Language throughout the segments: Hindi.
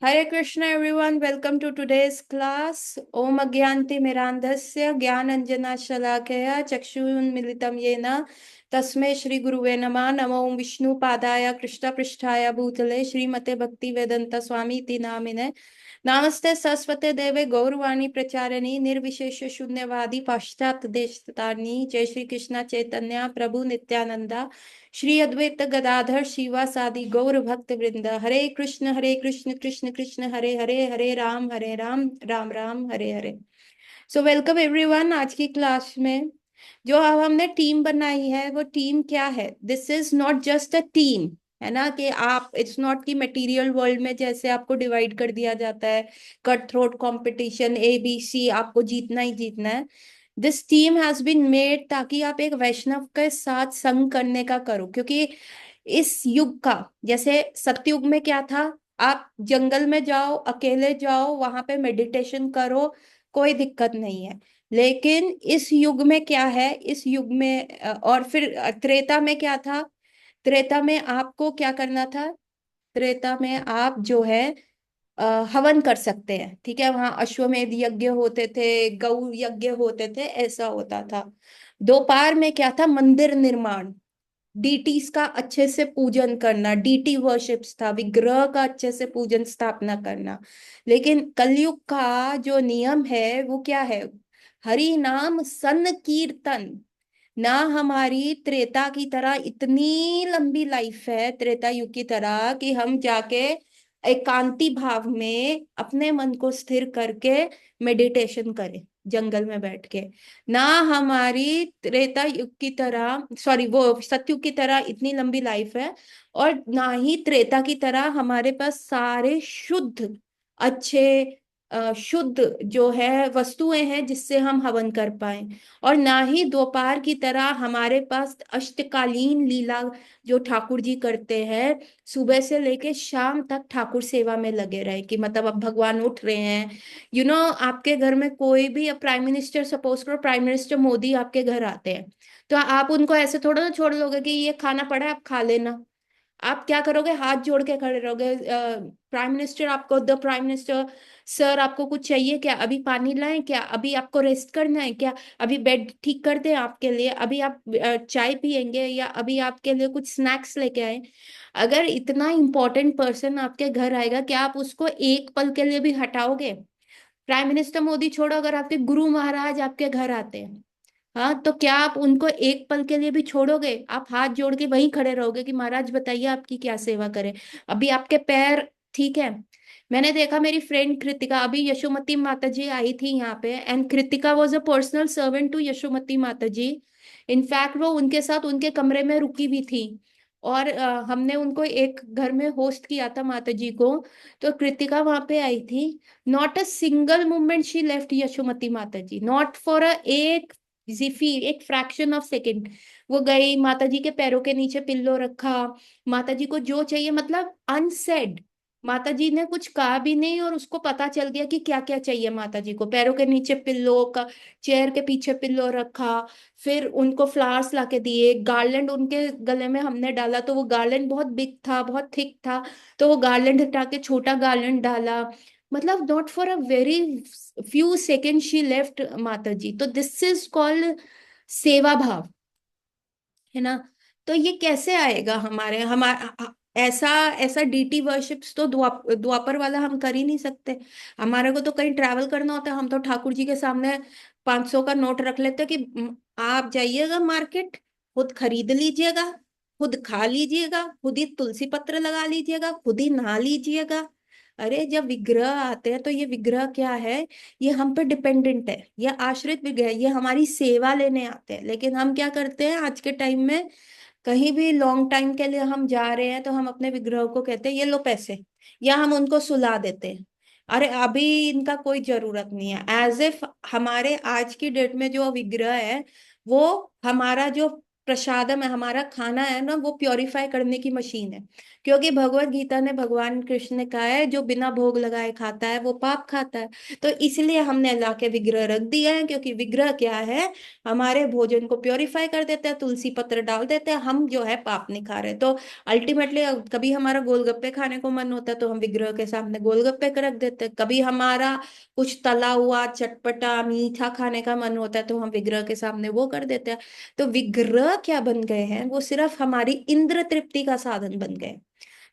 Hare Krishna everyone, welcome to today's class. Om Agyanti Mirandhasya Gyananjana Shalakaya Chakshunmilitam Yena Tasme Shri Guruve Namah Namo Om Vishnu Padaya Krishna Pristhaya Bhutale Shri Mate Bhakti Vedanta Swami Iti Namine Namaste Saraswate Deve Gaurvani Pracharani Nirvishesha Shunyavadi Pashtat Deshtarni Jai Shri Krishna Chaitanya Prabhu Nityananda Shri Advaita Gadadhar शिवासादि Gaura भक्त वृंद Hare Krishna Krishna Krishna Hare Hare Hare Ram Ram Ram Hare Hare. So welcome everyone. आज की क्लास में जो अब हमने टीम बनाई है वो टीम क्या है? This is not just a team, है ना, कि आप, इट्स नॉट कि मटेरियल वर्ल्ड में जैसे आपको डिवाइड कर दिया जाता है, कट थ्रोट कंपटीशन ABC, आपको जीतना ही जीतना है। This team has been made ताकि आप एक वैष्णव के साथ संग करने का करो, क्योंकि इस युग का, जैसे सतयुग में क्या था, आप जंगल में जाओ, अकेले जाओ, वहां पे मेडिटेशन करो, कोई दिक्कत नहीं है। लेकिन इस युग में क्या है, इस युग में और फिर त्रेता में क्या था? त्रेता में आपको क्या करना था? त्रेता में आप जो है हवन कर सकते हैं, ठीक है, वहां अश्वमेध यज्ञ होते थे, गौ यज्ञ होते थे, ऐसा होता था। दोपहर में क्या था? मंदिर निर्माण, डीटीज का अच्छे से पूजन करना, डीटी वर्शिप्स था, विग्रह का अच्छे से पूजन स्थापना करना। लेकिन कलयुग का जो नियम है वो क्या है? हरि नाम संकीर्तन। ना हमारी त्रेता की तरह इतनी लंबी लाइफ है, त्रेता युग की तरह, कि हम जाके एकांती भाव में अपने मन को स्थिर करके मेडिटेशन करें जंगल में बैठ के। ना हमारी त्रेता युग की तरह, सॉरी, वो सतयुग की तरह इतनी लंबी लाइफ है, और ना ही त्रेता की तरह हमारे पास सारे शुद्ध, अच्छे, शुद्ध जो है वस्तुएं हैं जिससे हम हवन कर पाए। और ना ही दोपहर की तरह हमारे पास अष्टकालीन लीला जो ठाकुर जी करते हैं, सुबह से लेके शाम तक ठाकुर सेवा में लगे रहे, कि मतलब अब भगवान उठ रहे हैं। आपके घर में कोई भी, अब प्राइम मिनिस्टर, सपोज करो प्राइम मिनिस्टर मोदी आपके घर आते हैं, तो आप उनको ऐसे थोड़ा ना छोड़ दोगे कि ये खाना पड़ा है आप खा लेना। आप क्या करोगे? हाथ जोड़ के खड़े रहोगे। प्राइम मिनिस्टर, आपको, द प्राइम मिनिस्टर सर, आपको कुछ चाहिए क्या? अभी पानी लाएं क्या? अभी आपको रेस्ट करना है क्या? अभी बेड ठीक कर दें आपके लिए? अभी आप चाय पियेंगे, या अभी आपके लिए कुछ स्नैक्स लेके आए? अगर इतना इंपॉर्टेंट पर्सन आपके घर आएगा, क्या आप उसको एक पल के लिए भी हटाओगे? प्राइम मिनिस्टर मोदी छोड़ो, अगर आपके गुरु महाराज आपके घर आते हैं, हाँ, तो क्या आप उनको एक पल के लिए भी छोड़ोगे? आप हाथ जोड़ के वहीं खड़े रहोगे कि महाराज बताइए आपकी क्या सेवा करें? अभी आपके पैर ठीक है? मैंने देखा, मेरी फ्रेंड कृतिका, अभी यशोमती माता जी आई थी यहाँ पे, and Kritika was a personal servant to Yashomati Mata ji. In fact वो उनके साथ उनके कमरे में रुकी भी थी, और हमने उनको एक घर में होस्ट किया था माता जी को। तो कृतिका वहां पे आई थी। Not a single moment she left Yashomati Mata ji, not for a एक जिफी, एक फ्रैक्शन ऑफ सेकेंड। वो गई, माता जी के पैरों के नीचे पिल्लो रखा, माता जी को जो चाहिए, मतलब अनसेड, माता जी ने कुछ कहा भी नहीं, और उसको पता चल गया कि क्या क्या चाहिए माता जी को। पैरों के नीचे पिल्लो का, चेयर के पीछे पिल्लो रखा, फिर उनको फ्लावर्स लाके दिए, गार्लैंड उनके गले में हमने डाला, तो वो गार्लैंड बहुत बिग था, बहुत थिक था, तो वो गार्लैंड हटा के छोटा गार्लैंड डाला। मतलब not for a very few second she left माता जी। तो दिस इज कॉल्ड सेवा भाव, है ना? तो ये कैसे आएगा हमारे हमारा ऐसा ऐसा डीटी वर्शिप्स तो द्वापर वाला हम कर ही नहीं सकते। हमारे को तो कहीं ट्रैवल करना होता है, हम तो ठाकुर जी के सामने 500 का नोट रख लेते हैं कि आप जाइएगा मार्केट, खुद खरीद लीजिएगा, खुद खा लीजिएगा, खुद ही तुलसी पत्र लगा लीजिएगा, खुद ही नहा लीजिएगा। अरे जब विग्रह आते हैं तो ये विग्रह क्या है? ये हम पे डिपेंडेंट है, ये आश्रित विग्रह है, ये हमारी सेवा लेने आते हैं। लेकिन हम क्या करते हैं आज के टाइम में? कहीं भी लॉन्ग टाइम के लिए हम जा रहे हैं तो हम अपने विग्रह को कहते हैं ये लो पैसे, या हम उनको सुला देते हैं। अरे अभी इनका कोई जरूरत नहीं है, एज इफ हमारे आज की डेट में जो विग्रह है वो हमारा जो प्रसादम है, हमारा खाना है ना, वो प्योरीफाई करने की मशीन है। क्योंकि भगवत गीता ने भगवान कृष्ण ने कहा है, जो बिना भोग लगाए खाता है वो पाप खाता है। तो इसलिए हमने ला के विग्रह रख दिया है, क्योंकि विग्रह क्या है, हमारे भोजन को प्योरीफाई कर देते हैं, तुलसी पत्र डाल देते हैं, हम जो है पाप नहीं खा रहे। तो अल्टीमेटली कभी हमारा गोलगप्पे खाने को मन होता है तो हम विग्रह के सामने गोलगप्पे रख देते हैं, कभी हमारा कुछ तला हुआ चटपटा मीठा खाने का मन होता है तो हम विग्रह के सामने वो कर देते हैं। तो विग्रह क्या बन गए हैं, वो सिर्फ हमारी इंद्र तृप्ति का साधन बन गए।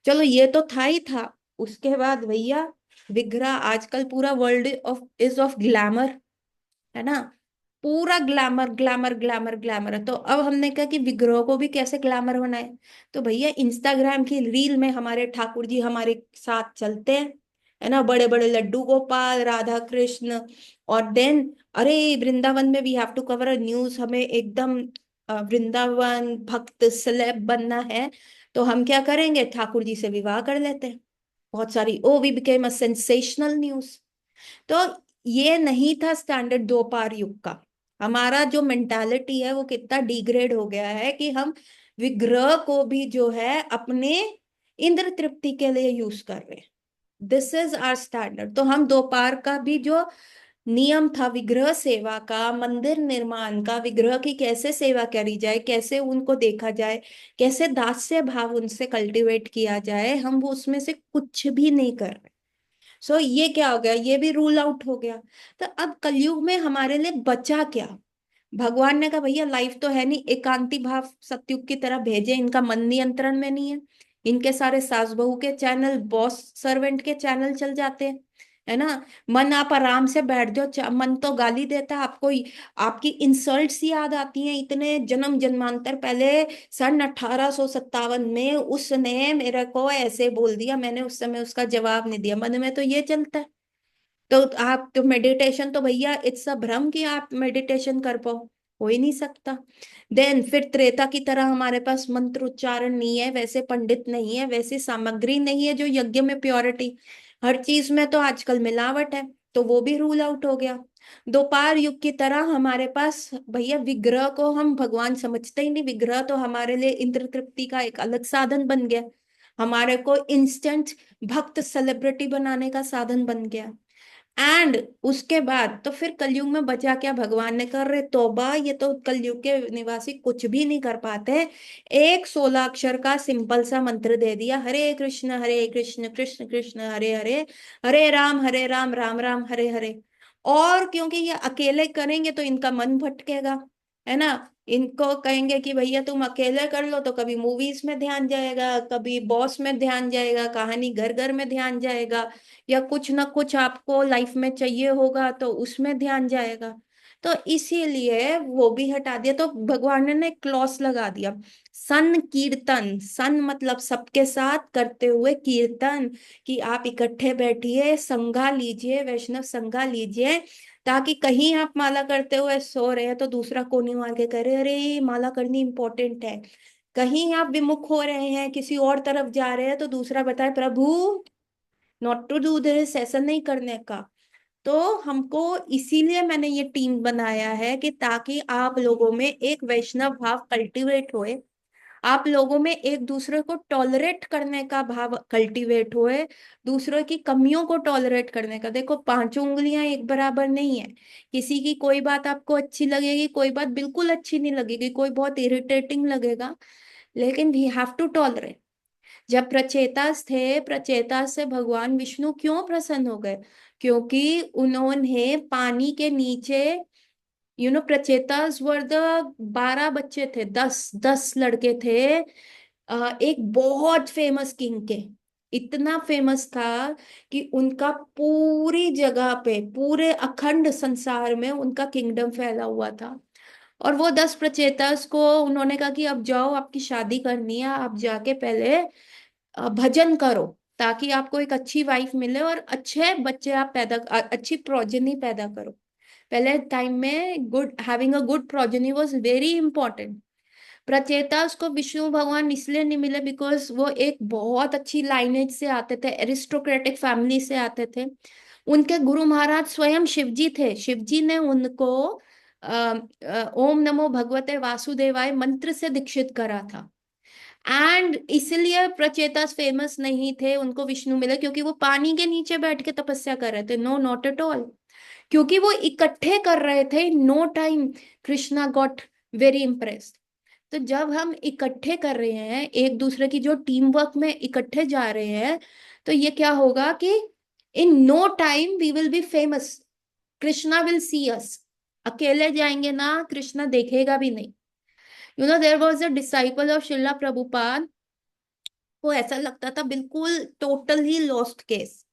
चलो ये तो था ही था। उसके बाद भैया, विग्रह आजकल पूरा वर्ल्ड ऑफ ग्लैमर, है ना, पूरा ग्लैमर ग्लैमर ग्लैमर ग्लैमर है। तो अब हमने कहा कि विग्रह को भी कैसे ग्लैमर बनाए। तो भैया इंस्टाग्राम की रील में हमारे ठाकुर जी हमारे साथ चलते हैं, है ना, बड़े बड़े लड्डू गोपाल, राधा कृष्ण। और देन, अरे वृंदावन में we have to cover a news, हमें एकदम वृंदावन भक्त सेलेब बनना है। तो हम क्या करेंगे, ठाकुर जी से विवाह कर लेते हैं। बहुत सारी, oh we became a sensational news. तो ये नहीं था स्टैंडर्ड द्वापर युग का। हमारा जो मेंटालिटी है वो कितना डिग्रेड हो गया है कि हम विग्रह को भी जो है अपने इंद्र तृप्ति के लिए यूज कर रहे हैं। This is our standard. तो हम द्वापर का भी जो नियम था विग्रह सेवा का, मंदिर निर्माण का, विग्रह की कैसे सेवा करी जाए, कैसे उनको देखा जाए, कैसे दास्य भाव उनसे कल्टीवेट किया जाए, हम वो उसमें से कुछ भी नहीं कर रहे। सो ये क्या हो गया, ये भी रूल आउट हो गया। तो अब कलयुग में हमारे लिए बचा क्या। भगवान ने कहा भैया लाइफ तो है नहीं, एकांती भाव सतयुग की तरह भेजे, इनका मन नियंत्रण में नहीं है। इनके सारे सास बहू के चैनल, बॉस सर्वेंट के चैनल चल जाते हैं, है ना। मन आप आराम से बैठ जाओ, मन तो गाली देता है आपको आपकी इंसल्ट्स याद आती हैं इतने जन्म जन्मांतर पहले। सन 1857 में उसने मेरे को ऐसे बोल दिया, मैंने उस समय उसका जवाब नहीं दिया, मन में तो ये चलता है। तो आप तो मेडिटेशन तो भैया इट्स अ भ्रम कि आप मेडिटेशन कर पाओ, हो ही नहीं सकता। देन फिर त्रेता की तरह हमारे पास मंत्र उच्चारण नहीं है, वैसे पंडित नहीं है, वैसी सामग्री नहीं है जो यज्ञ में प्योरिटी। हर चीज में तो आजकल मिलावट है, तो वो भी रूल आउट हो गया। दोपहर युग की तरह हमारे पास भैया विग्रह को हम भगवान समझते ही नहीं, विग्रह तो हमारे लिए इंद्र तृप्ति का एक अलग साधन बन गया, हमारे को इंस्टेंट भक्त सेलिब्रिटी बनाने का साधन बन गया। एंड उसके बाद तो फिर कलयुग में बचा क्या, भगवान ने कर रहे तौबा, ये तो कलयुग के निवासी कुछ भी नहीं कर पाते। एक 16 अक्षर का सिंपल सा मंत्र दे दिया, हरे कृष्ण कृष्ण कृष्ण हरे हरे, हरे राम राम राम हरे हरे। और क्योंकि ये अकेले करेंगे तो इनका मन भटकेगा, है ना। इनको कहेंगे कि भैया तुम अकेले कर लो, तो कभी मूवीज में ध्यान जाएगा, कभी बॉस में ध्यान जाएगा, कहानी घर घर में ध्यान जाएगा, या कुछ ना कुछ आपको लाइफ में चाहिए होगा तो उसमें ध्यान जाएगा। तो इसीलिए वो भी हटा दिया। तो भगवान ने क्लॉज लगा दिया, सन कीर्तन, सन मतलब सबके साथ करते हुए कीर्तन, कि आप इकट्ठे बैठिए, संगा लीजिए, वैष्णव संगा लीजिए, ताकि कहीं आप माला करते हुए सो रहे हैं तो दूसरा कोनी मार के करे अरे माला करनी इंपॉर्टेंट है। कहीं आप विमुख हो रहे हैं, किसी और तरफ जा रहे हैं, तो दूसरा बताए प्रभु नॉट टू डू दिस, ऐसा नहीं करने का। तो हमको इसीलिए मैंने ये टीम बनाया है कि ताकि आप लोगों में एक वैष्णव भाव कल्टीवेट होए, आप लोगों में एक दूसरे को टॉलरेट करने का भाव कल्टीवेट हुए, दूसरों की कमियों को टॉलरेट करने का। देखो पांचों उंगलियां एक बराबर नहीं है, किसी की कोई बात आपको अच्छी लगेगी, कोई बात बिल्कुल अच्छी नहीं लगेगी, कोई बहुत इरिटेटिंग लगेगा, लेकिन वी हैव टू टॉलरेट। जब प्रचेतास थे, प्रचेतास से भगवान विष्णु क्यों प्रसन्न हो गए, क्योंकि उन्होंने पानी के नीचे, प्रचेतास वर द 12 बच्चे थे, 10 10 लड़के थे, एक बहुत फेमस किंग के। इतना फेमस था कि उनका पूरी जगह पे, पूरे अखंड संसार में उनका किंगडम फैला हुआ था। और वो 10 प्रचेतास को उन्होंने कहा कि अब जाओ, आपकी शादी करनी है, आप जाके पहले भजन करो, ताकि आपको एक अच्छी वाइफ मिले और अच्छे बच्चे आप अच्छी प्रोजनी पैदा करो। पहले टाइम में good having a good progeny was very important. Prachetas को विष्णु भगवान इसलिए नहीं मिले बिकॉज वो एक बहुत अच्छी लाइनेज से आते थे, एरिस्टोक्रेटिक फैमिली से आते थे। उनके गुरु महाराज स्वयं शिव जी थे, शिव जी ने उनको ओम नमो भगवते वासुदेवाय मंत्र से दीक्षित करा था। एंड इसलिए प्रचेतास फेमस नहीं थे, उनको विष्णु मिले क्योंकि वो पानी के नीचे बैठ के तपस्या कर रहे थे। नो, नॉट एट ऑल, क्योंकि वो इकट्ठे कर रहे थे। No time Krishna got very impressed. तो जब हम इकट्ठे कर रहे हैं, एक दूसरे की जो टीम वर्क में इकट्ठे जा रहे हैं, तो ये क्या होगा कि in no time we will be famous, Krishna will see us. अकेले जाएंगे ना, कृष्णा देखेगा भी नहीं। You know, there was a disciple of Srila Prabhupada, वो ऐसा लगता था बिल्कुल टोटली लॉस्ट केस,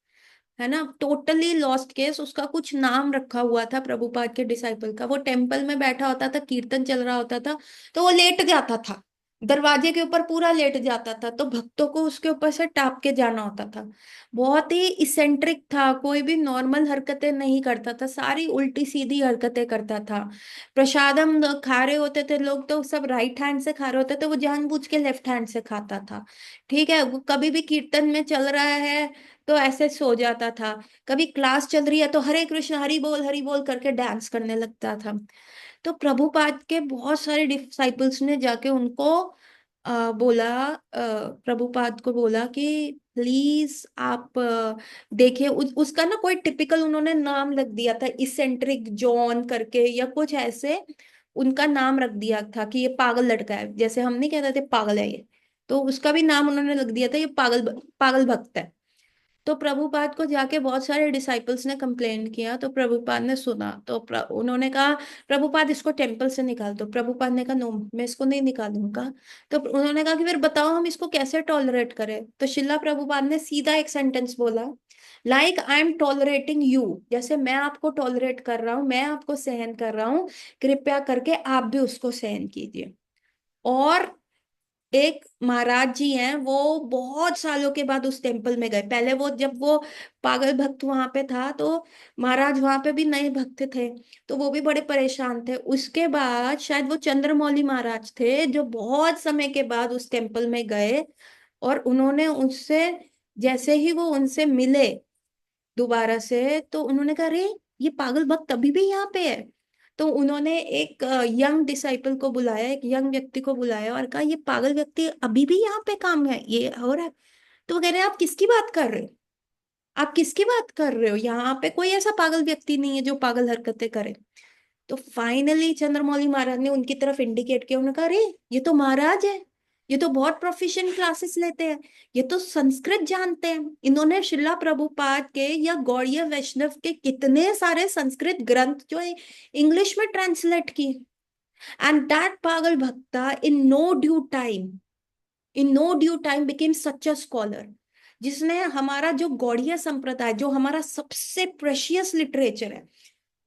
है ना, टोटली लॉस्ट केस। उसका कुछ नाम रखा हुआ था प्रभुपाद के डिसाइपल का। वो टेम्पल में बैठा होता था, कीर्तन चल रहा होता था, तो वो लेट जाता था, दरवाजे के ऊपर पूरा लेट जाता था, तो भक्तों को उसके ऊपर से टाप के जाना होता था। बहुत ही इसेंट्रिक था, कोई भी नॉर्मल हरकतें नहीं करता था, सारी उल्टी सीधी हरकतें करता था। प्रसादम खा रहे होते थे लोग, तो सब राइट हैंड से खा रहे होते थे, वो जानबूझ के लेफ्ट हैंड से खाता था। ठीक है, वो कभी भी कीर्तन में चल रहा है तो ऐसे सो जाता था, कभी क्लास चल रही है तो हरे कृष्ण हरि बोल करके डांस करने लगता था। तो प्रभुपाद के बहुत सारे डिसाइपल्स ने जाके उनको बोला, प्रभुपाद को बोला कि प्लीज आप देखिए। उसका ना कोई टिपिकल उन्होंने नाम रख दिया था, इसेंट्रिक जॉन करके या कुछ ऐसे उनका नाम रख दिया था कि ये पागल लड़का है, जैसे हम नहीं कहते थे पागल है ये, तो उसका भी नाम उन्होंने लग दिया था, ये पागल पागल भक्त है। तो प्रभुपाद को जाके बहुत सारे डिसाइपल्स ने कंप्लेन किया, तो प्रभुपाद ने सुना, तो उन्होंने कहा प्रभुपाद इसको टेम्पल से निकाल दो। प्रभुपाद ने कहा नो, मैं इसको नहीं निकालूंगा। तो उन्होंने कहा कि फिर बताओ हम इसको कैसे टॉलरेट करें। तो शिला प्रभुपाद ने सीधा एक सेंटेंस बोला, like I am tolerating you, जैसे मैं आपको टॉलरेट कर रहा हूं, मैं आपको सहन कर रहा हूं, कृपया करके आप भी उसको सहन कीजिए। और एक महाराज जी हैं, वो बहुत सालों के बाद उस टेम्पल में गए। पहले वो जब वो पागल भक्त वहां पे था, तो महाराज वहां पे भी नए भक्त थे, तो वो भी बड़े परेशान थे। उसके बाद शायद वो चंद्रमौली महाराज थे जो बहुत समय के बाद उस टेम्पल में गए, और उन्होंने उससे, जैसे ही वो उनसे मिले दोबारा से, तो उन्होंने कहा अरे ये पागल भक्त अभी भी यहाँ पे है। तो उन्होंने एक यंग डिसाइपल को बुलाया, एक यंग व्यक्ति को बुलाया और कहा ये पागल व्यक्ति अभी भी यहाँ पे काम है, ये हो रहा है। तो वो कह रहे हैं आप किसकी बात कर रहे हो, आप किसकी बात कर रहे हो, यहाँ पे कोई ऐसा पागल व्यक्ति नहीं है जो पागल हरकतें करे। तो फाइनली चंद्रमौली महाराज ने उनकी तरफ इंडिकेट किया, उन्होंने कहा अरे ये तो महाराज है, ये तो बहुत प्रोफिशिएंट क्लासेस लेते हैं, ये तो संस्कृत जानते हैं, इन्होंने शिला प्रभुपाद के या गौड़ीय वैष्णव के कितने सारे संस्कृत ग्रंथ जो है इंग्लिश में ट्रांसलेट किए। एंड दैट पागल bhakta in no due time became such a scholar, जिसने हमारा जो गौड़ीय संप्रदाय, जो हमारा सबसे प्रेशियस लिटरेचर है,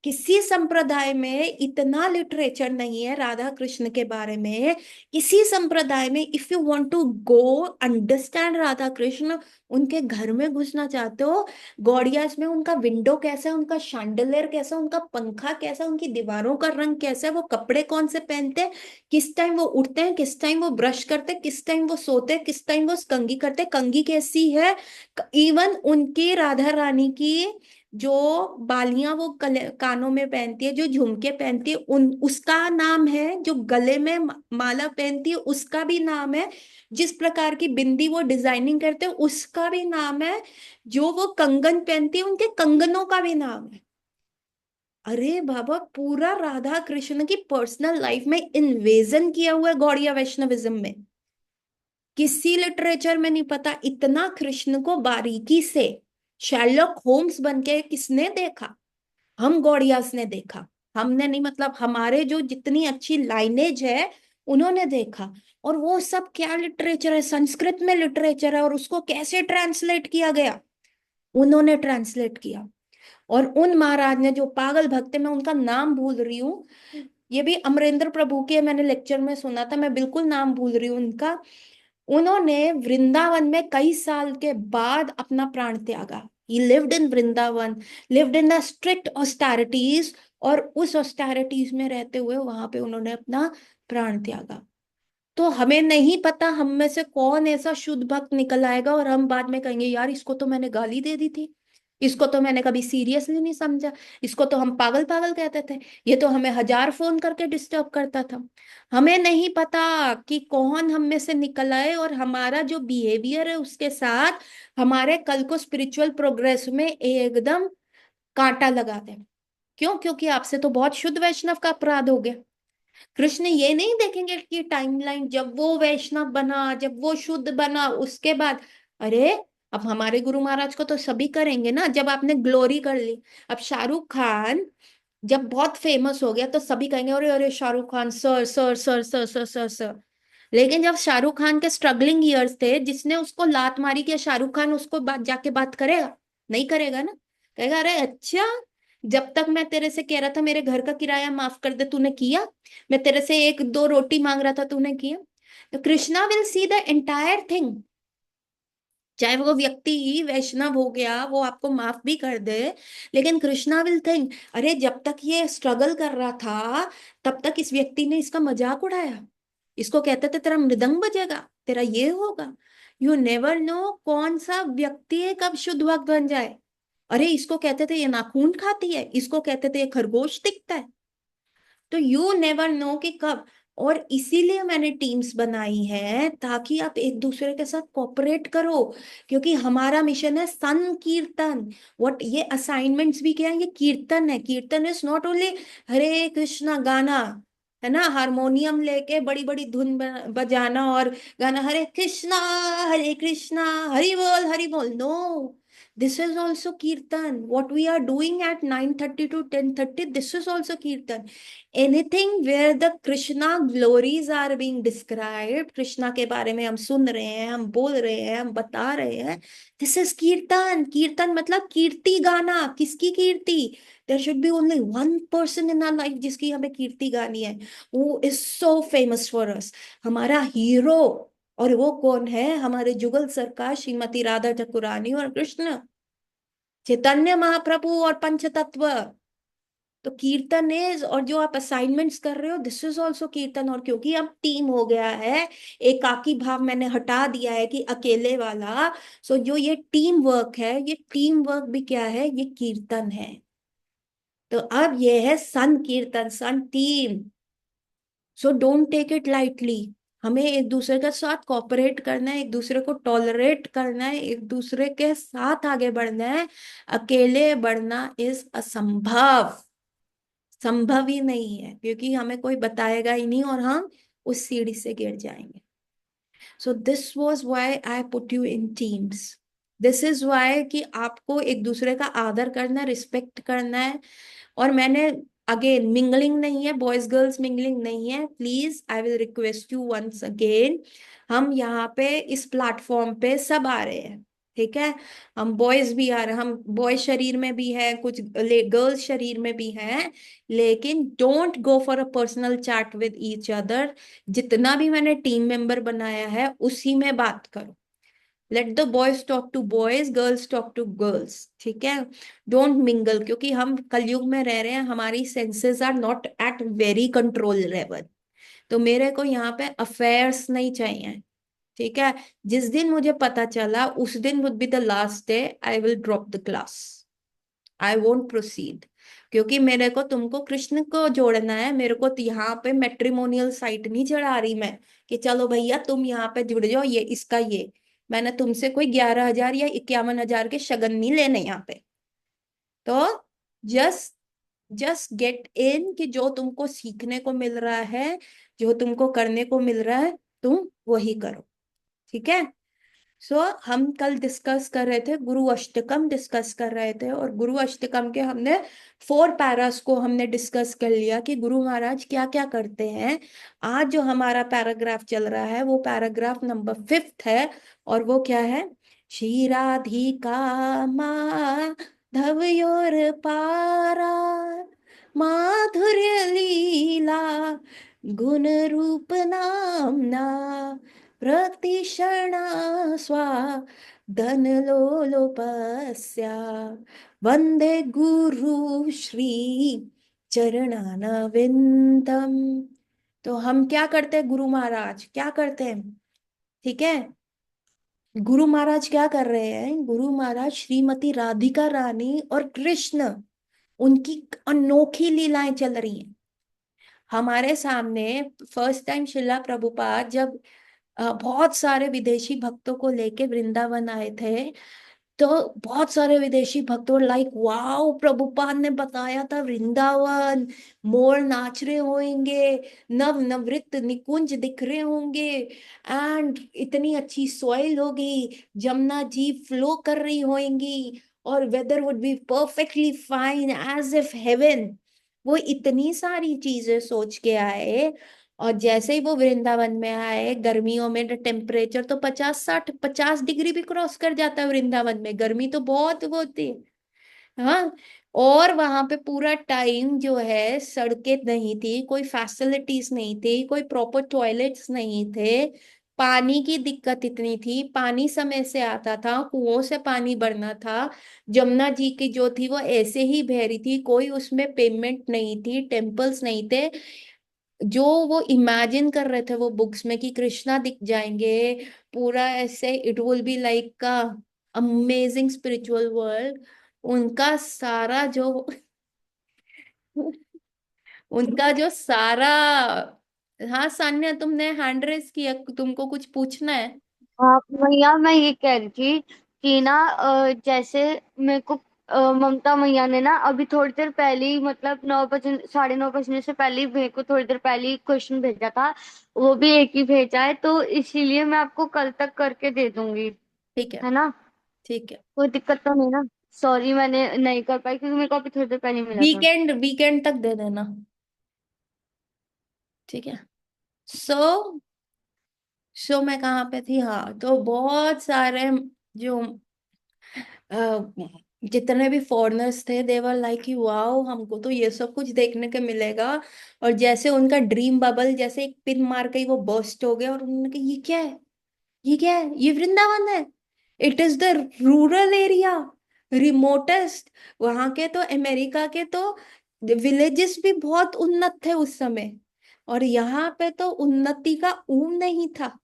किसी संप्रदाय में इतना लिटरेचर नहीं है राधा कृष्ण के बारे में। किसी संप्रदाय में if you want to go understand Radha Krishna, उनके घर में घुसना चाहते हो, गौड़ियास में उनका विंडो कैसा है, उनका शांडलियर कैसा है, उनका पंखा कैसा है, उनकी दीवारों का रंग कैसा है, वो कपड़े कौन से पहनते हैं, किस टाइम वो उठते हैं, किस टाइम वो ब्रश करते हैं, किस टाइम वो सोते हैं, किस टाइम वो कंघी करते हैं, कंघी कैसी है, इवन उनकी राधा रानी की जो बालियां वो कानों में पहनती है, जो झुमके पहनती है, उन उसका नाम है, जो गले में माला पहनती है उसका भी नाम है, जिस प्रकार की बिंदी वो डिजाइनिंग करते हैं उसका भी नाम है, जो वो कंगन पहनती है उनके कंगनों का भी नाम है। अरे बाबा, पूरा राधा कृष्ण की पर्सनल लाइफ में इन्वेजन किया हुआ है गौड़िया वैष्णविज्म में। किसी लिटरेचर में नहीं पता, इतना कृष्ण को बारीकी से शर्लॉक होम्स बन के किसने देखा, हम गौड़ियास ने देखा। हमने नहीं, मतलब हमारे जो जितनी अच्छी लाइनेज है उन्होंने देखा। और वो सब क्या लिटरेचर है, संस्कृत में लिटरेचर है, और उसको कैसे ट्रांसलेट किया गया, उन्होंने ट्रांसलेट किया। और उन महाराज ने जो पागल भक्त है, मैं उनका नाम भूल रही हूँ, ये भी अमरेंद्र प्रभु के मैंने लेक्चर में सुना था, मैं बिल्कुल नाम भूल रही हूँ उनका। उन्होंने वृंदावन में कई साल के बाद अपना प्राण त्यागा। He lived in Vrindavan, lived in the strict austerities, और उस ऑस्टेरिटीज में रहते हुए वहां पे उन्होंने अपना प्राण त्यागा। तो हमें नहीं पता हम में से कौन ऐसा शुद्ध भक्त निकल आएगा और हम बाद में कहेंगे यार इसको तो मैंने गाली दे दी थी, इसको तो मैंने कभी सीरियसली नहीं समझा, इसको तो हम पागल पागल कहते थे, ये तो हमें 1000 फोन करके डिस्टर्ब करता था। हमें नहीं पता कि कौन हम में से निकल आए और हमारा जो बिहेवियर है उसके साथ हमारे कल को स्पिरिचुअल प्रोग्रेस में एकदम कांटा लगा दे। क्यों? क्योंकि आपसे तो बहुत शुद्ध वैष्णव का अपराध हो गया। कृष्ण ये नहीं देखेंगे कि टाइमलाइन जब वो वैष्णव बना, जब वो शुद्ध बना, उसके बाद। अरे, अब हमारे गुरु महाराज को तो सभी करेंगे ना, जब आपने ग्लोरी कर ली। अब शाहरुख खान जब बहुत फेमस हो गया तो सभी कहेंगे अरे अरे Shahrukh Khan sir sir sir sir sir sir sir. लेकिन जब शाहरुख खान के स्ट्रगलिंग ईयर्स थे, जिसने उसको लात मारी कि शाहरुख खान उसको बात जाके बात करेगा? नहीं करेगा ना। कहेगा अरे अच्छा, जब तक मैं तेरे से कह रहा था मेरे घर का किराया माफ कर दे, तूने किया? मैं तेरे से एक दो रोटी मांग रहा था, तूने किया? तो Krishna will see the entire thing. चाहे वो व्यक्ति वैष्णव हो गया, वो आपको माफ भी कर दे, लेकिन कृष्णा विल थिंक अरे जब तक ये स्ट्रगल कर रहा था तब तक इस व्यक्ति ने इसका मजाक उड़ाया, इसको कहते थे तेरा मृदंग बजेगा, तेरा ये होगा। यू नेवर नो कौन सा व्यक्ति है कब शुद्ध भक्त बन जाए। अरे इसको कहते थे ये नाखून खाती है, इसको कहते थे ये खरगोश दिखता है। तो यू नेवर नो कि कब। और इसीलिए मैंने टीम्स बनाई है ताकि आप एक दूसरे के साथ कोऑपरेट करो, क्योंकि हमारा मिशन है संकीर्तन। व्हाट ये असाइनमेंट्स भी क्या है? ये कीर्तन है। कीर्तन इज नॉट ओनली हरे कृष्णा गाना, है ना, हारमोनियम लेके बड़ी बड़ी धुन बजाना और गाना हरे कृष्णा हरि बोल। No, this is also kirtan. What we are doing at 9:30 to 10:30, this is also kirtan. Anything where the Krishna glories are being described, Krishna के बारे में हम सुन रहे हैं, हम बोल रहे हैं, हम बता रहे हैं, this is कीर्तन। कीर्तन मतलब कीर्ति गाना। किसकी कीर्ति? There should be only one person in our life जिसकी हमें कीर्ति गानी है, who is so famous for us, हमारा हीरो। और वो कौन है? हमारे जुगल सरकार श्रीमती राधा ठाकुरानी और कृष्ण चैतन्य महाप्रभु और पंचतत्व। तो कीर्तन इज, और जो आप असाइनमेंट्स कर रहे हो दिस इज ऑल्सो कीर्तन। और क्योंकि अब टीम हो गया है, एकाकी भाव मैंने हटा दिया है कि अकेले वाला, सो जो ये टीम वर्क है, ये टीम वर्क भी क्या है? ये कीर्तन है। तो अब ये है सन कीर्तन, सन team. So don't take it lightly. हमें एक दूसरे के साथ कोऑपरेट करना है, एक दूसरे को टॉलरेट करना है, एक दूसरे के साथ आगे बढ़ना है। अकेले बढ़ना इज असंभव, संभव ही नहीं है, क्योंकि हमें कोई बताएगा ही नहीं और हम उस सीढ़ी से गिर जाएंगे। So this was why I put you in teams. This is why कि आपको एक दूसरे का आदर करना, रिस्पेक्ट करना है। और मैंने, अगेन, मिंगलिंग नहीं है, बॉयज गर्ल्स मिंगलिंग नहीं है, please I will request you once again. हम यहाँ पे इस प्लेटफॉर्म पे सब आ रहे हैं, ठीक है? हम बॉयज भी आ रहे हैं, हम बॉय शरीर में भी है, कुछ गर्ल्स शरीर में भी हैं। लेकिन don't go for a personal chat with each other. जितना भी मैंने टीम मेंबर बनाया है उसी में बात करो। Let the boys talk to boys, girls talk to girls, ठीक है? डोंट मिंगल, क्योंकि हम कलयुग में रह रहे हैं, हमारी senses are not at very control level. तो मेरे को यहाँ पे अफेयर्स नहीं चाहिए, ठीक है? जिस दिन मुझे पता चला उस दिन would be the last day, I will drop the class, I won't proceed. क्योंकि मेरे को तुमको कृष्ण को जोड़ना है, मेरे को तो यहाँ पे मैट्रिमोनियल साइट नहीं चढ़ा रही मैं कि चलो भैया तुम यहाँ पे जुड़ जाओ, ये इसका ये। मैंने तुमसे कोई 11,000 या 51,000 के शगन नहीं लेने यहाँ पे। तो जस्ट जस्ट गेट इन कि जो तुमको सीखने को मिल रहा है, जो तुमको करने को मिल रहा है, तुम वही करो, ठीक है? सो हम कल डिस्कस कर रहे थे, गुरु अष्टकम डिस्कस कर रहे थे, और गुरु अष्टकम के हमने 4 पैरास को हमने डिस्कस कर लिया कि गुरु महाराज क्या क्या करते हैं। आज जो हमारा पैराग्राफ चल रहा है वो पैराग्राफ नंबर 5 है, और वो क्या है? श्री राधिका माधवयोर पारा, माधुर्य लीला गुण रूप नामना, प्रतिषणा स्वा धनलोलोपस्या, वंदे गुरु श्री चरणानविंदम। तो हम क्या करते हैं? गुरु महाराज क्या करते हैं, ठीक है? गुरु महाराज क्या कर रहे हैं? गुरु महाराज श्रीमती राधिका रानी और कृष्ण, उनकी अनोखी लीलाएं चल रही हैं हमारे सामने। फर्स्ट टाइम शिला प्रभुपाद जब बहुत सारे विदेशी भक्तों को लेके वृंदावन आए थे, तो बहुत सारे विदेशी भक्तों लाइक वाओ, प्रभुपाद ने बताया था वृंदावन, मोर नाच रहे होंगे, नव नवृत निकुंज दिख रहे होंगे, एंड इतनी अच्छी सॉइल होगी, जमुना जी फ्लो कर रही होंगी, और weather would be perfectly fine as if heaven. वो इतनी सारी चीजें सोच के आए, और जैसे ही वो वृंदावन में आए, गर्मियों में टेम्परेचर तो 50 60 50 डिग्री भी क्रॉस कर जाता है वृंदावन में, गर्मी तो बहुत होती है। हाँ। और वहां पे पूरा टाइम जो है सड़कें नहीं थी, कोई फैसिलिटीज नहीं थी, कोई प्रॉपर टॉयलेट्स नहीं थे, पानी की दिक्कत इतनी थी, पानी समय से आता था, कुओं से पानी भरना था, जमुना जी की जो थी वो ऐसे ही बह रही थी, कोई उसमें पेमेंट नहीं थी, टेम्पल्स नहीं थे। जो वो इमेजिन कर रहे थे वो बुक्स में कि कृष्णा दिख जाएंगे, पूरा ऐसे इट विल बी लाइक का अमेजिंग स्पिरिचुअल वर्ल्ड, उनका सारा जो उनका जो सारा। हाँ सान्या, तुमने हैंड रेस किया, तुमको कुछ पूछना है? हाँ भैया, मैं ये कह रही थी कि ना जैसे मेरे को ममता मैया ने ना अभी थोड़ी देर पहले ही, मतलब 9 बजे, 9:30 बजने से पहले ही मेरे को थोड़ी देर पहले ही क्वेश्चन भेजा था। वो भी एक ही भेजा है, तो इसीलिए मैं आपको कल तक करके दे दूंगी। ठीक है। है ना? ठीक है। कोई दिक्कत तो नहीं ना? सॉरी, मैंने नहीं कर पाई क्योंकि मेरे को अभी थोड़ी देर पहले ही मिला था। वीकेंड वीकेंड तक दे देना। ठीक है। सो सो मैं कहाँ पे थी? हाँ, तो बहुत सारे जो जितने भी फॉरेनर्स थे, देवर लाइक कि वाओ, हमको तो ये सब कुछ देखने को मिलेगा। और जैसे उनका ड्रीम बबल जैसे एक पिन मार के ही वो बर्स्ट हो गया, और उन्होंने कहा ये क्या है, ये क्या है, ये वृंदावन है। It is the rural area, remotest. वहां के तो, अमेरिका के तो विलेजेस भी बहुत उन्नत थे उस समय, और यहाँ पे तो उन्नति का नहीं था।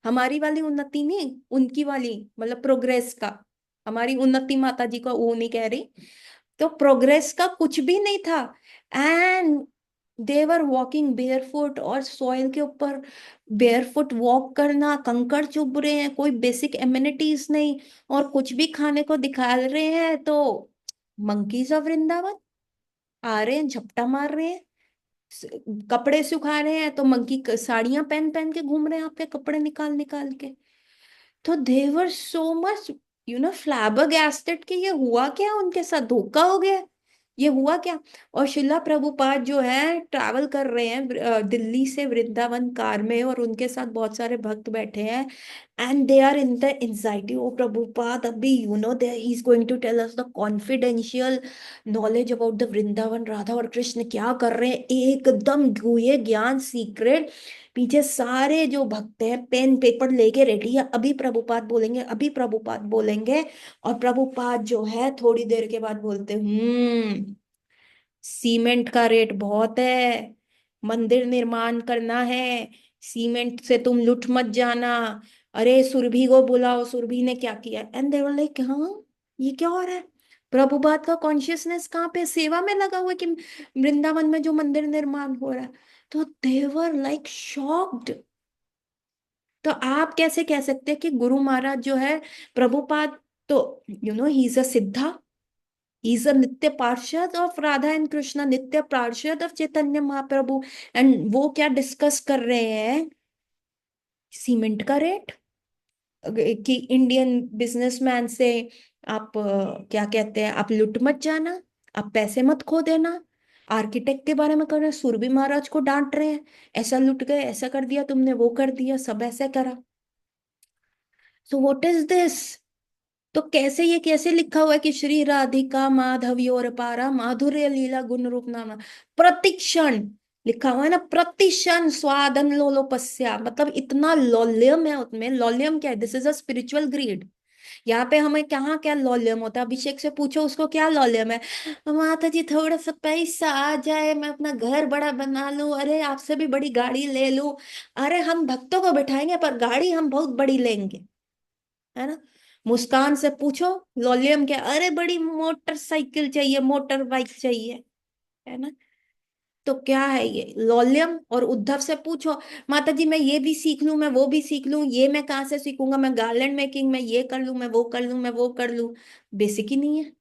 हमारी वाली उन्नति नहीं, उनकी वाली, मतलब प्रोग्रेस का। हमारी उन्नति माता जी का वो नहीं कह रही, तो प्रोग्रेस का कुछ भी नहीं था। एंड देवर वॉकिंग बेयरफुट, और सॉइल के ऊपर बेयरफुट वॉक करना, कंकड़ चुभ रहे हैं, कोई बेसिक एमिनिटीज नहीं, और कुछ भी खाने को दिखा रहे हैं तो मंकीज ऑफ वृंदावन आ रहे हैं, झपटा मार रहे हैं, स- कपड़े सुखा रहे हैं तो मंकी साड़ियां पहन पहन के घूम रहे हैं आपके कपड़े निकाल निकाल के। तो देवर सो मच फ्लैबरगैस्टेड कि ये हुआ क्या, उनके साथ धोखा हो गया, ये हुआ क्या। और शिला प्रभुपाद जो है ट्रैवल कर रहे हैं दिल्ली से वृंदावन कार में, और उनके साथ बहुत सारे भक्त बैठे हैं, and they are in the anxiety. Oh Prabhupada, अभी they he is going to tell us the confidential knowledge about the Vrindavan, Radha और कृष्ण क्या कर रहे हैं, एकदम गुह्य ज्ञान सीक्रेट। पीछे सारे जो भक्त हैं पेन पेपर लेके रेडी है, अभी प्रभुपाद बोलेंगे, अभी प्रभुपाद बोलेंगे। और प्रभुपाद जो है थोड़ी देर के बाद बोलते, सीमेंट का रेट बहुत है, मंदिर निर्माण करना है, सीमेंट से तुम लुट मत जाना, अरे सुरभि को बुलाओ, सुरभि ने क्या किया। एंड दे वर लाइक, हाँ ये क्या हो रहा है? प्रभुपाद का कॉन्शियसनेस कहाँ पे, सेवा में लगा हुआ है कि वृंदावन में जो मंदिर निर्माण हो रहा है। तो दे वर लाइक शॉक्ड। तो आप कैसे कह सकते हैं कि गुरु महाराज जो है, प्रभुपाद, तो ही इज अ सिद्धा, ही इज अ नित्य पार्षद ऑफ राधा एंड कृष्णा, नित्य पार्षद ऑफ चैतन्य महाप्रभु, एंड वो क्या डिस्कस कर रहे हैं? सीमेंट का रेट, कि इंडियन बिजनेसमैन से आप क्या कहते हैं, आप लुट मत जाना, आप पैसे मत खो देना। आर्किटेक्ट के बारे में कर रहे हैं, सुरभि महाराज को डांट रहे हैं, ऐसा लुट गए, ऐसा कर दिया तुमने, वो कर दिया, सब ऐसे करा। So what is this? तो कैसे, ये कैसे लिखा हुआ है कि श्री राधिका माधवियोर पारा माधुर्य लीला गुण रूप नामा, प्रतिक्षण लिखा हुआ है ना, प्रतिक्षण स्वादन लोलोपस्या, मतलब इतना लौल्यम है उसमें। लौल्यम क्या है? This is a spiritual greed. यहाँ पे हमें कहाँ क्या लौल्यम होता है? अभिषेक से पूछो उसको क्या लौल्यम है। माता जी थोड़ा सा पैसा आ जाए, मैं अपना घर बड़ा बना लूं, अरे आपसे भी बड़ी गाड़ी ले लूं। अरे हम भक्तों को बिठाएंगे पर गाड़ी हम बहुत बड़ी लेंगे। है ना। मुस्कान से पूछो लॉलियम क्या, अरे बड़ी मोटरसाइकिल चाहिए, मोटर बाइक चाहिए, है ना। तो क्या है ये लॉलियम। और उद्धव से पूछो माता जी मैं ये भी सीख लूं, मैं वो भी सीख लूं, ये मैं कहाँ से सीखूंगा, मैं गार्लैंड मेकिंग में ये कर लूं, मैं वो कर लूं, मैं वो कर लूं। बेसिक ही नहीं है।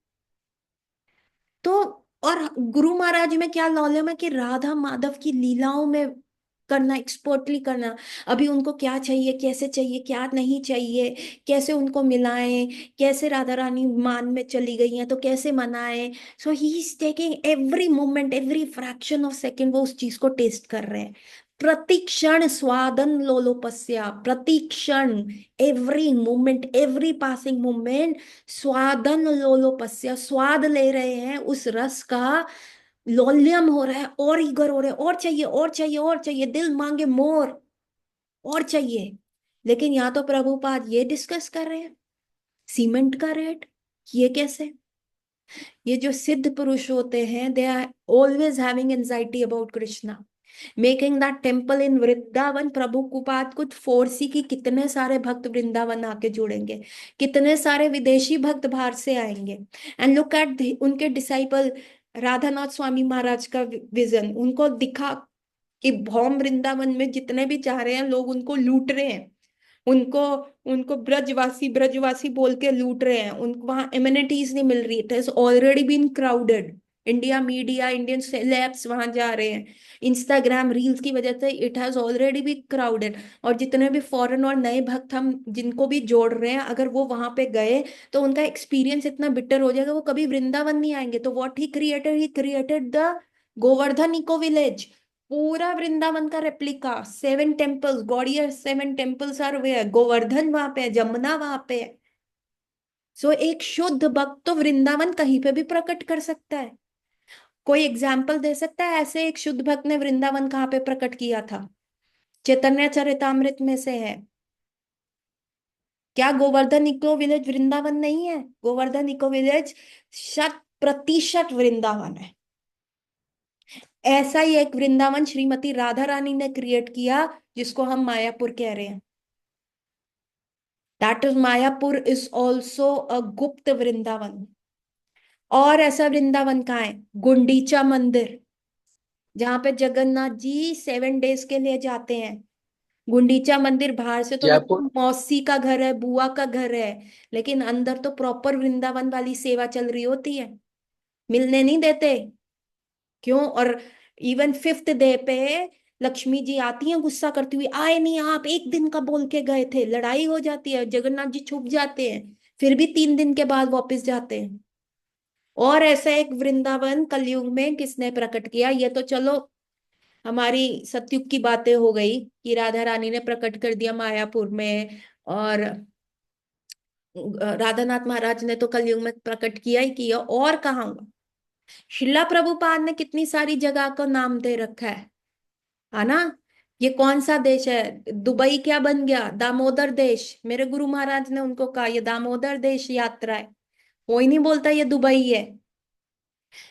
तो और गुरु महाराज में क्या लौल्यम है कि राधा माधव की लीलाओं में करना, एक्सपर्टली करना। अभी उनको क्या चाहिए, कैसे चाहिए, क्या नहीं चाहिए, कैसे उनको मिलाएं, कैसे राधा रानी मान में चली गई हैं तो कैसे मनाएं। So he is taking every moment, every fraction of second, वो उस चीज को टेस्ट कर रहे हैं। प्रतिक्षण स्वादन लोलोपस्या, प्रतिक्षण, every moment, every passing moment स्वादन लोलोपस्या, स्वाद ले रहे हैं उस रस का। लौल्यम हो रहा है और ईगर हो रहे हैं, और चाहिए और चाहिए और चाहिए, दिल मांगे मोर, और चाहिए। लेकिन यहाँ तो प्रभुपाद ये डिस्कस कर रहे हैं सीमेंट का रेट, ये कैसे। ये जो सिद्ध पुरुष होते हैं they are always having anxiety about Krishna, making that temple in Vrindavan. प्रभु कुपाद कुछ फोर्सी की कितने सारे भक्त वृंदावन आके जुड़ेंगे, कितने सारे विदेशी भक्त बाहर से आएंगे। एंड लुक एट उनके डिसाइपल राधानाथ स्वामी महाराज का विजन उनको दिखा कि भौम वृंदावन में जितने भी चाह रहे हैं लोग उनको लूट रहे हैं, उनको उनको ब्रजवासी ब्रजवासी बोल के लूट रहे हैं, उनको वहां एमिनिटीज नहीं मिल रही, it has already been crowded. India media, Indian celebs वहां जा रहे हैं, इंस्टाग्राम रील्स की वजह से it has already be crowded. और जितने भी फॉरेन और नए भक्त हम जिनको भी जोड़ रहे हैं, अगर वो वहां पे गए तो उनका एक्सपीरियंस इतना बिटर हो जाएगा, वो कभी वृंदावन नहीं आएंगे। तो what he created the Govardhan eco village, पूरा वृंदावन का रेप्लिका, 7 टेम्पल्स, गौड़ियर 7 टेम्पल्स आर वे, गोवर्धन वहां पे है, जमुना वहां पे है। सो एक शुद्ध भक्त तो वृंदावन कहीं पे भी प्रकट कर सकता है। कोई एग्जाम्पल दे सकता है ऐसे एक शुद्ध भक्त ने वृंदावन कहाँ पे प्रकट किया था। चैतन्य चरितामृत में से है। क्या गोवर्धन इको विलेज वृंदावन नहीं है? गोवर्धन इको विलेज 100% वृंदावन है। ऐसा ही एक वृंदावन श्रीमती राधा रानी ने क्रिएट किया, जिसको हम मायापुर कह रहे हैं। That is Mayapur is also a गुप्त वृंदावन। और ऐसा वृंदावन कहाँ है? गुंडीचा मंदिर, जहां पे जगन्नाथ जी 7 डेज के लिए जाते हैं। गुंडीचा मंदिर बाहर से तो लगता जयपुर। है मौसी का घर है, बुआ का घर है, लेकिन अंदर तो प्रॉपर वृंदावन वाली सेवा चल रही होती है, मिलने नहीं देते। क्यों? और इवन 5th डे पे लक्ष्मी जी आती हैं गुस्सा करती हुई, आए नहीं आप, एक दिन का बोल के गए थे, लड़ाई हो जाती है, जगन्नाथ जी छुप जाते हैं, फिर भी 3 दिन के बाद वापस जाते हैं। और ऐसा एक वृंदावन कलयुग में किसने प्रकट किया? ये तो चलो हमारी सतयुग की बातें हो गई कि राधा रानी ने प्रकट कर दिया मायापुर में, और राधानाथ महाराज ने तो कलयुग में प्रकट किया ही किया, और कहाँ हुआ? शिला प्रभुपाद ने कितनी सारी जगह को नाम दे रखा है ना। ये कौन सा देश है? दुबई क्या बन गया? दामोदर देश। मेरे गुरु महाराज ने उनको कहा ये दामोदर देश यात्रा है, कोई नहीं बोलता ये दुबई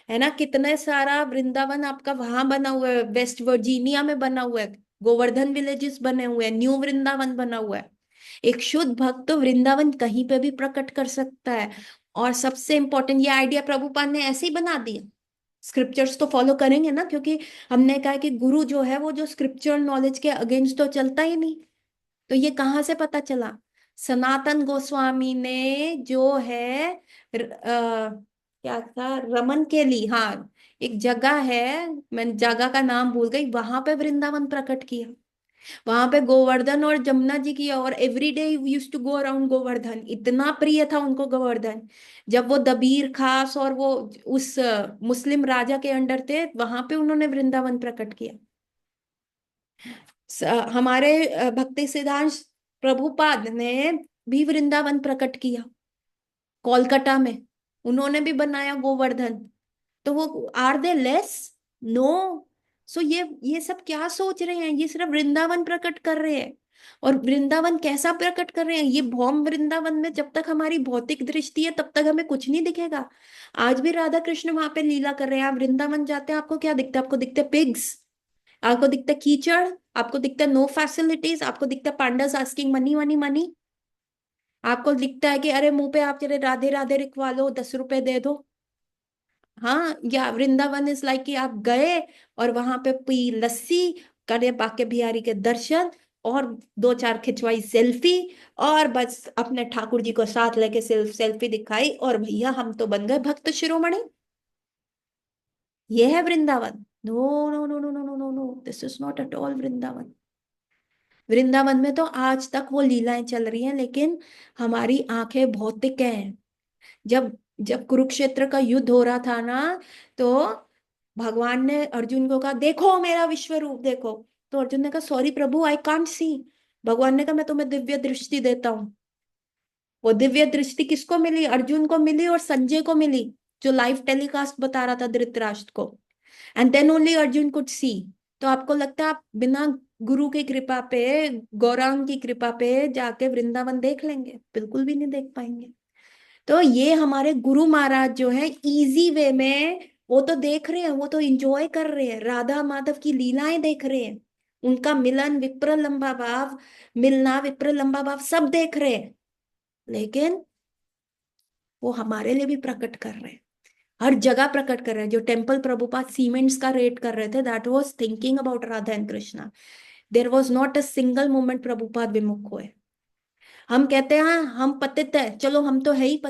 है ना। कितने सारा वृंदावन आपका वहां बना हुआ है, वेस्ट वर्जीनिया में बना हुआ है, गोवर्धन विलेजेस बने हुए हैं, न्यू वृंदावन बना हुआ है। एक शुद्ध भक्त तो वृंदावन कहीं पे भी प्रकट कर सकता है। और सबसे इंपॉर्टेंट ये आइडिया प्रभुपाद ने ऐसे ही बना दिया। स्क्रिप्चर्स तो फॉलो करेंगे ना, क्योंकि हमने कहा कि गुरु जो है वो जो स्क्रिप्चरल नॉलेज के अगेंस्ट तो चलता ही नहीं। तो ये कहाँ से पता चला? सनातन गोस्वामी ने जो है क्या था, रमन के लिए, हाँ, एक जगह है, मैं जगह का नाम भूल गई, वहां पे वृंदावन प्रकट किया। वहां पे गोवर्धन और जमुना जी की, और every day use to go around Govardhan, इतना प्रिय था उनको गोवर्धन। जब वो दबीर खास और वो उस मुस्लिम राजा के अंडर थे, वहां पे उन्होंने वृंदावन प्रकट किया। हमारे भक्ति सिद्धांत प्रभुपाद ने भी वृंदावन प्रकट किया कोलकाता में, उन्होंने भी बनाया गोवर्धन। तो वो आर दे लेस? नो। सो ये सब क्या सोच रहे हैं? ये सिर्फ वृंदावन प्रकट कर रहे हैं। और वृंदावन कैसा प्रकट कर रहे हैं? ये भौम वृंदावन में जब तक हमारी भौतिक दृष्टि है तब तक हमें कुछ नहीं दिखेगा। आज भी राधा कृष्ण वहां पे लीला कर रहे हैं। आप वृंदावन जाते हैं, आपको क्या दिखता है? आपको दिखते हैं पिग्स, आपको दिखता है कीचड़, आपको दिखता है नो फैसिलिटीज, आपको दिखता है pandas asking money money money. आपको लिखता है कि अरे मुंह पे आप जरा राधे राधे लिखवा लो, 10 रुपए दे दो। हाँ, या वृंदावन इज लाइक कि आप गए और वहां पे पी लस्सी, करे बाके बिहारी के दर्शन, और दो चार खिंचवाई सेल्फी, और बस अपने ठाकुर जी को साथ लेके सिर्फ सेल्फी दिखाई, और भैया हम तो बन गए भक्त शिरोमणि। ये है Vrindavan? No no no no no no no no, this is not at all Vrindavan. Vrindavan में तो आज तक वो लीलाएं चल रही हैं, लेकिन हमारी आंखें भौतिक हैं। जब जब कुरुक्षेत्र का युद्ध हो रहा था ना, तो भगवान ने अर्जुन को कहा देखो मेरा विश्व रूप देखो। तो अर्जुन ने कहा sorry Prabhu, I can't see. भगवान ने कहा मैं तुम्हें दिव्य दृष्टि देता हूँ। वो दिव्य दृष्टि किसको मिली? अर्जुन को मिली और संजय को मिली, जो लाइव टेलीकास्ट बता रहा था धृतराष्ट्र को। And then only Arjun could see. तो आपको लगता है आप बिना गुरु की कृपा पे, गौरांग की कृपा पे जाके वृंदावन देख लेंगे? बिल्कुल भी नहीं देख पाएंगे। तो ये हमारे गुरु महाराज जो है इजी वे में वो तो देख रहे हैं, वो तो इंजॉय कर रहे हैं, राधा माधव की लीलाएं देख रहे हैं, उनका मिलन विप्र लंबा भाव, मिलना विप्र लंबा भाव सब देख रहे हैं। लेकिन वो हमारे लिए भी प्रकट कर रहे हैं, हर जगह प्रकट कर रहे हैं। जो टेम्पल प्रभुपाद सीमेंट्स का रेट कर रहे थे, that was thinking about Radha and Krishna. There was not a single moment Prabhupada विमुख हुए। हम कहते हैं हाँ, हम पतित है, चलो हम तो है ही